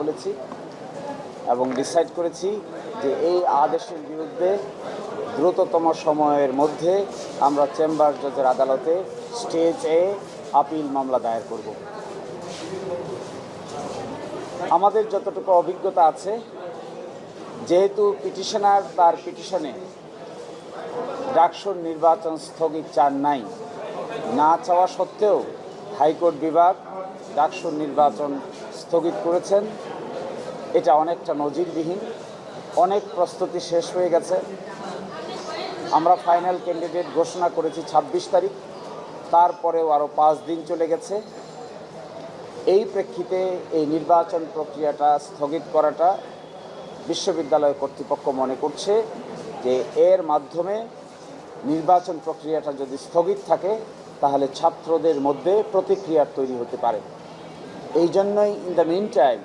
বলেছি এবং ডিসাইড করেছি যে এই আদেশের বিরুদ্ধে দ্রুততম সময়ের মধ্যে আমরা চেম্বার জজের আদালতে স্টেজ এ আপিল মামলা দায়ের করব। আমাদের যতটুকু অভিজ্ঞতা আছে, যেহেতু পিটিশনার তার পিটিশনে ডাকসুর নির্বাচন স্থগিত চান নাই, না চাওয়া সত্ত্বেও হাইকোর্ট বিভাগ ডাকসুর নির্বাচন স্থগিত করেছেন। এটা অনেকটা নজিরবিহীন। অনেক প্রস্তুতি শেষ হয়ে গেছে। আমরা ফাইনাল ক্যান্ডিডেট ঘোষণা করেছি 26 তারিখ, তারপরেও আরও 5 দিন চলে গেছে। এই প্রেক্ষিতে এই নির্বাচন প্রক্রিয়াটা স্থগিত করাটা বিশ্ববিদ্যালয় কর্তৃপক্ষ মনে করছে যে এর মাধ্যমে নির্বাচন প্রক্রিয়াটা যদি স্থগিত থাকে তাহলে ছাত্রদের মধ্যে প্রতিক্রিয়া তৈরি হতে পারে। এই জন্যই ইন দ্য মিন টাইম